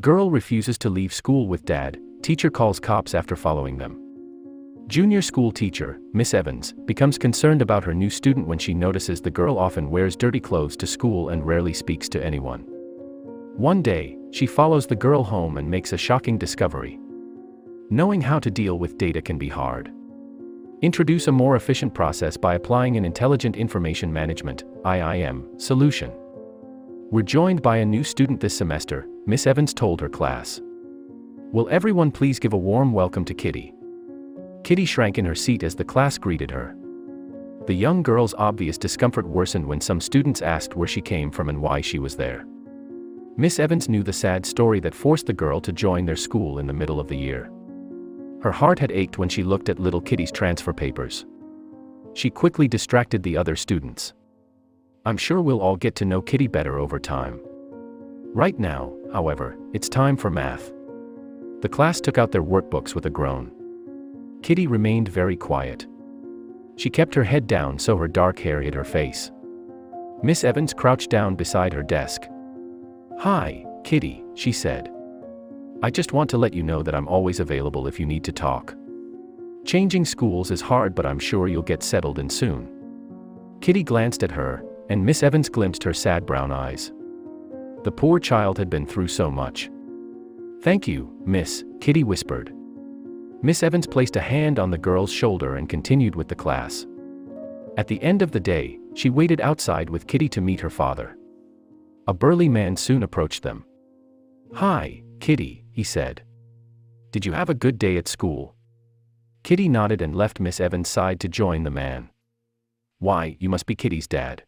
Girl refuses to leave school with dad, teacher calls cops after following them. Junior school teacher, Miss Evans, becomes concerned about her new student when she notices the girl often wears dirty clothes to school and rarely speaks to anyone. One day, she follows the girl home and makes a shocking discovery. Knowing how to deal with data can be hard. Introduce a more efficient process by applying an Intelligent Information Management (IIM) solution. We're joined by a new student this semester, Miss Evans told her class. Will everyone please give a warm welcome to Kitty? Kitty shrank in her seat as the class greeted her. The young girl's obvious discomfort worsened when some students asked where she came from and why she was there. Miss Evans knew the sad story that forced the girl to join their school in the middle of the year. Her heart had ached when she looked at little Kitty's transfer papers. She quickly distracted the other students. I'm sure we'll all get to know Kitty better over time. Right now, however, it's time for math. The class took out their workbooks with a groan. Kitty remained very quiet. She kept her head down so her dark hair hid her face. Miss Evans crouched down beside her desk. Hi, Kitty, she said. I just want to let you know that I'm always available if you need to talk. Changing schools is hard, but I'm sure you'll get settled in soon. Kitty glanced at her, and Miss Evans glimpsed her sad brown eyes. The poor child had been through so much. Thank you, Miss, Kitty whispered. Miss Evans placed a hand on the girl's shoulder and continued with the class. At the end of the day, she waited outside with Kitty to meet her father. A burly man soon approached them. Hi, Kitty, he said. Did you have a good day at school? Kitty nodded and left Miss Evans' side to join the man. Why, you must be Kitty's dad.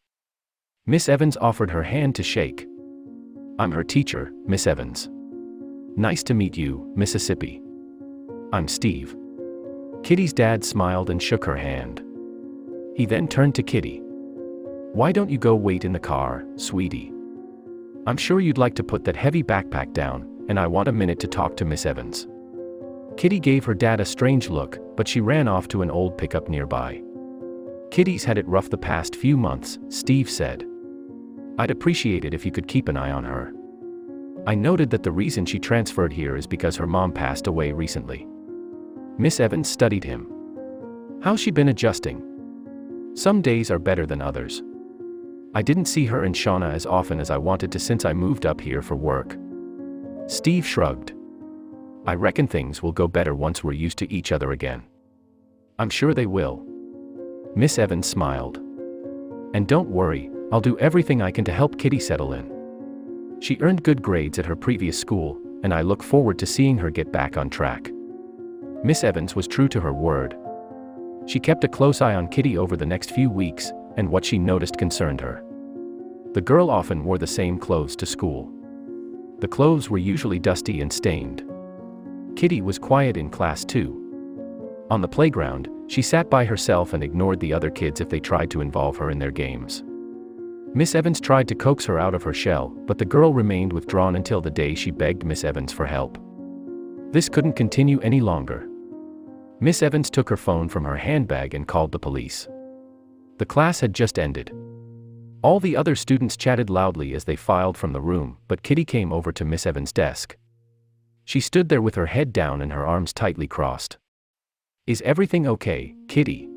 Miss Evans offered her hand to shake. I'm her teacher, Miss Evans. Nice to meet you, Mississippi. I'm Steve. Kitty's dad smiled and shook her hand. He then turned to Kitty. Why don't you go wait in the car, sweetie? I'm sure you'd like to put that heavy backpack down, and I want a minute to talk to Miss Evans. Kitty gave her dad a strange look, but she ran off to an old pickup nearby. Kitty's had it rough the past few months, Steve said. I'd appreciate it if you could keep an eye on her. I noted that the reason she transferred here is because her mom passed away recently. Miss Evans studied him. How's she been adjusting? Some days are better than others. I didn't see her and Shauna as often as I wanted to since I moved up here for work. Steve shrugged. I reckon things will go better once we're used to each other again. I'm sure they will. Miss Evans smiled. And don't worry, I'll do everything I can to help Kitty settle in. She earned good grades at her previous school, and I look forward to seeing her get back on track. Miss Evans was true to her word. She kept a close eye on Kitty over the next few weeks, and what she noticed concerned her. The girl often wore the same clothes to school. The clothes were usually dusty and stained. Kitty was quiet in class too. On the playground, she sat by herself and ignored the other kids if they tried to involve her in their games. Miss Evans tried to coax her out of her shell, but the girl remained withdrawn until the day she begged Miss Evans for help. This couldn't continue any longer. Miss Evans took her phone from her handbag and called the police. The class had just ended. All the other students chatted loudly as they filed from the room, but Kitty came over to Miss Evans' desk. She stood there with her head down and her arms tightly crossed. Is everything okay, Kitty?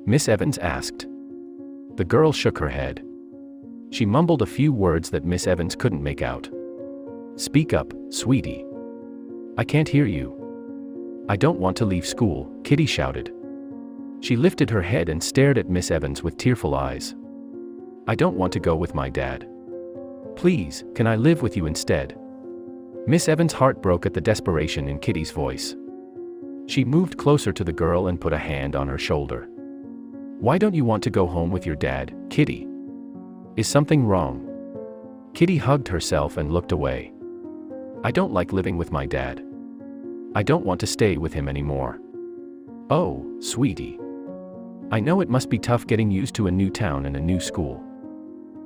Miss Evans asked. The girl shook her head. She mumbled a few words that Miss Evans couldn't make out. Speak up, sweetie. I can't hear you. I don't want to leave school, Kitty shouted. She lifted her head and stared at Miss Evans with tearful eyes. I don't want to go with my dad. Please, can I live with you instead? Miss Evans' heart broke at the desperation in Kitty's voice. She moved closer to the girl and put a hand on her shoulder. Why don't you want to go home with your dad, Kitty? Is something wrong? Kitty hugged herself and looked away. I don't like living with my dad. I don't want to stay with him anymore. Oh, sweetie. I know it must be tough getting used to a new town and a new school.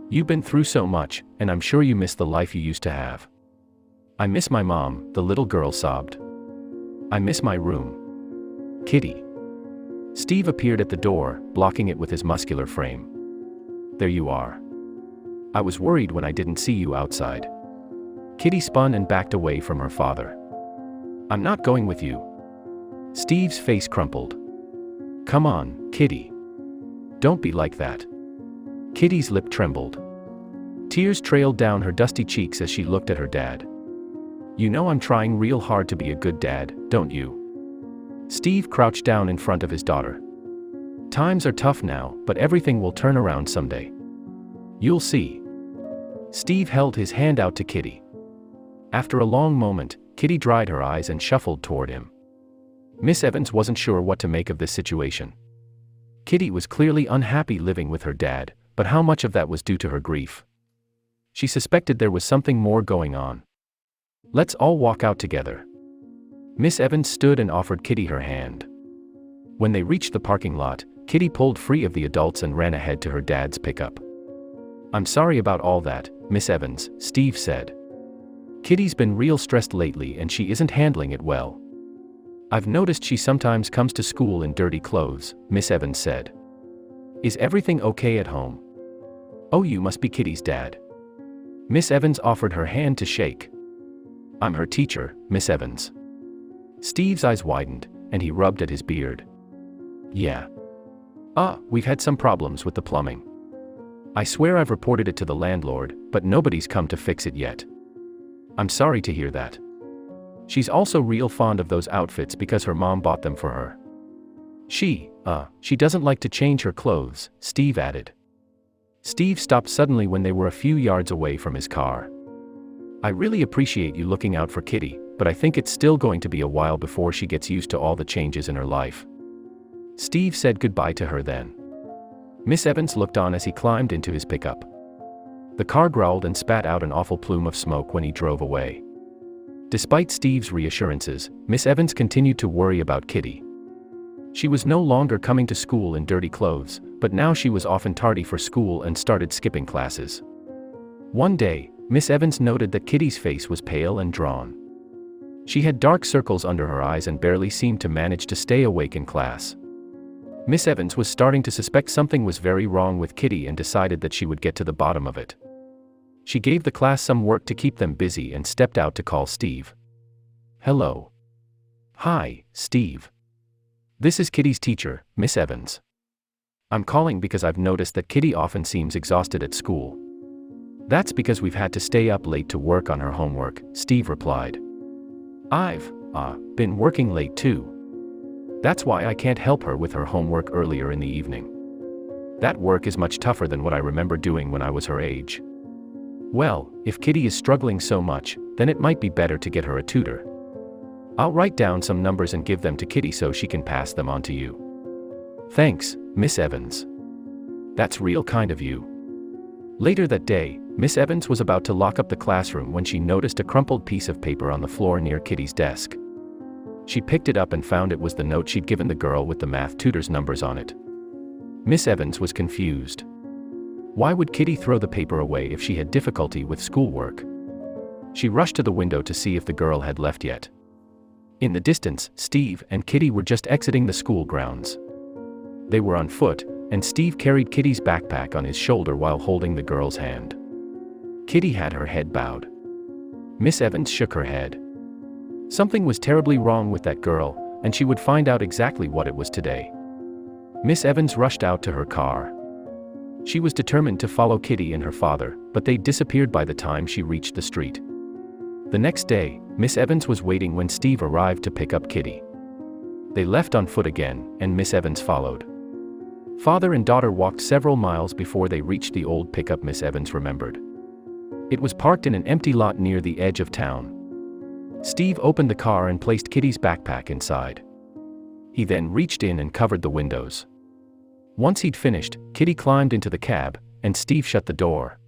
You've been through so much, and I'm sure you miss the life you used to have. I miss my mom, the little girl sobbed. I miss my room. Kitty. Steve appeared at the door, blocking it with his muscular frame. There you are. I was worried when I didn't see you outside. Kitty spun and backed away from her father. "I'm not going with you." Steve's face crumpled. "Come on, Kitty. Don't be like that." Kitty's lip trembled. Tears trailed down her dusty cheeks as she looked at her dad. "You know I'm trying real hard to be a good dad, don't you?" Steve crouched down in front of his daughter. "Times are tough now, but everything will turn around someday. You'll see." Steve held his hand out to Kitty. After a long moment, Kitty dried her eyes and shuffled toward him. Miss Evans wasn't sure what to make of this situation. Kitty was clearly unhappy living with her dad, but how much of that was due to her grief? She suspected there was something more going on. "Let's all walk out together." Miss Evans stood and offered Kitty her hand. When they reached the parking lot, Kitty pulled free of the adults and ran ahead to her dad's pickup. "I'm sorry about all that, Miss Evans," Steve said. "Kitty's been real stressed lately and she isn't handling it well. I've noticed she sometimes comes to school in dirty clothes," Miss Evans said. "Is everything okay at home?" "Oh, you must be Kitty's dad." Miss Evans offered her hand to shake. "I'm her teacher, Miss Evans." Steve's eyes widened, and he rubbed at his beard. "Yeah. We've had some problems with the plumbing. I swear I've reported it to the landlord, but nobody's come to fix it yet. I'm sorry to hear that. She's also real fond of those outfits because her mom bought them for her. She doesn't like to change her clothes," Steve added. Steve stopped suddenly when they were a few yards away from his car. "I really appreciate you looking out for Kitty, but I think it's still going to be a while before she gets used to all the changes in her life." Steve said goodbye to her then. Miss Evans looked on as he climbed into his pickup. The car growled and spat out an awful plume of smoke when he drove away. Despite Steve's reassurances, Miss Evans continued to worry about Kitty. She was no longer coming to school in dirty clothes, but now she was often tardy for school and started skipping classes. One day, Miss Evans noted that Kitty's face was pale and drawn. She had dark circles under her eyes and barely seemed to manage to stay awake in class. Miss Evans was starting to suspect something was very wrong with Kitty and decided that she would get to the bottom of it. She gave the class some work to keep them busy and stepped out to call Steve. "Hello." "Hi, Steve. This is Kitty's teacher, Miss Evans. I'm calling because I've noticed that Kitty often seems exhausted at school." "That's because we've had to stay up late to work on her homework," Steve replied. "I've been working late too. That's why I can't help her with her homework earlier in the evening. That work is much tougher than what I remember doing when I was her age." "Well, if Kitty is struggling so much, then it might be better to get her a tutor. I'll write down some numbers and give them to Kitty so she can pass them on to you." "Thanks, Miss Evans. That's real kind of you." Later that day, Miss Evans was about to lock up the classroom when she noticed a crumpled piece of paper on the floor near Kitty's desk. She picked it up and found it was the note she'd given the girl with the math tutor's numbers on it. Miss Evans was confused. Why would Kitty throw the paper away if she had difficulty with schoolwork? She rushed to the window to see if the girl had left yet. In the distance, Steve and Kitty were just exiting the school grounds. They were on foot, and Steve carried Kitty's backpack on his shoulder while holding the girl's hand. Kitty had her head bowed. Miss Evans shook her head. Something was terribly wrong with that girl, and she would find out exactly what it was today. Miss Evans rushed out to her car. She was determined to follow Kitty and her father, but they disappeared by the time she reached the street. The next day, Miss Evans was waiting when Steve arrived to pick up Kitty. They left on foot again, and Miss Evans followed. Father and daughter walked several miles before they reached the old pickup Miss Evans remembered. It was parked in an empty lot near the edge of town. Steve opened the car and placed Kitty's backpack inside. He then reached in and covered the windows. Once he'd finished, Kitty climbed into the cab, and Steve shut the door.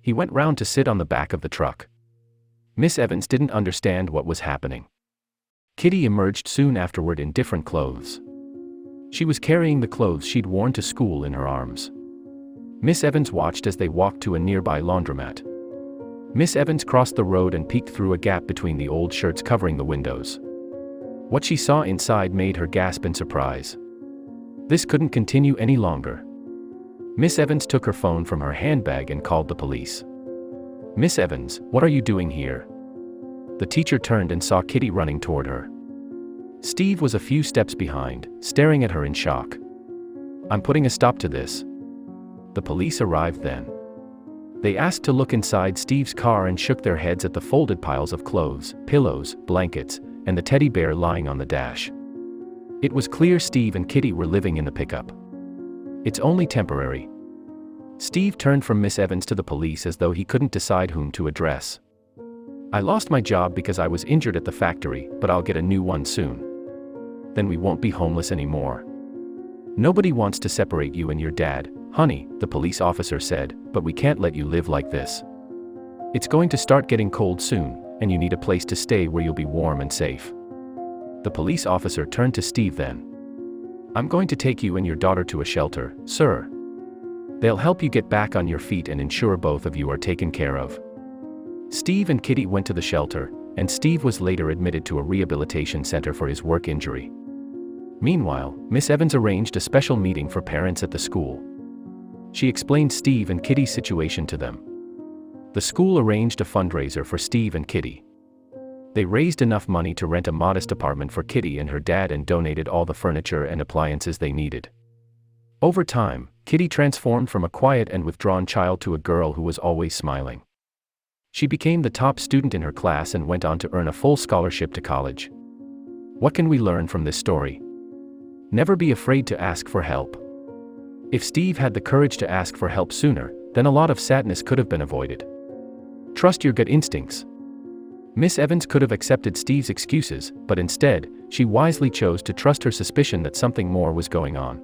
He went round to sit on the back of the truck. Miss Evans didn't understand what was happening. Kitty emerged soon afterward in different clothes. She was carrying the clothes she'd worn to school in her arms. Miss Evans watched as they walked to a nearby laundromat. Miss Evans crossed the road and peeked through a gap between the old shirts covering the windows. What she saw inside made her gasp in surprise. This couldn't continue any longer. Miss Evans took her phone from her handbag and called the police. "Miss Evans, what are you doing here?" The teacher turned and saw Kitty running toward her. Steve was a few steps behind, staring at her in shock. "I'm putting a stop to this." The police arrived then. They asked to look inside Steve's car and shook their heads at the folded piles of clothes, pillows, blankets, and the teddy bear lying on the dash. It was clear Steve and Kitty were living in the pickup. "It's only temporary." Steve turned from Miss Evans to the police as though he couldn't decide whom to address. "I lost my job because I was injured at the factory, but I'll get a new one soon. Then we won't be homeless anymore." "Nobody wants to separate you and your dad, honey," the police officer said, "but we can't let you live like this. It's going to start getting cold soon, and you need a place to stay where you'll be warm and safe." The police officer turned to Steve then. "I'm going to take you and your daughter to a shelter, sir. They'll help you get back on your feet and ensure both of you are taken care of." Steve and Kitty went to the shelter, and Steve was later admitted to a rehabilitation center for his work injury. Meanwhile, Miss Evans arranged a special meeting for parents at the school. She explained Steve and Kitty's situation to them. The school arranged a fundraiser for Steve and Kitty. They raised enough money to rent a modest apartment for Kitty and her dad and donated all the furniture and appliances they needed. Over time, Kitty transformed from a quiet and withdrawn child to a girl who was always smiling. She became the top student in her class and went on to earn a full scholarship to college. What can we learn from this story? Never be afraid to ask for help. If Steve had the courage to ask for help sooner, then a lot of sadness could have been avoided. Trust your gut instincts. Miss Evans could have accepted Steve's excuses, but instead, she wisely chose to trust her suspicion that something more was going on.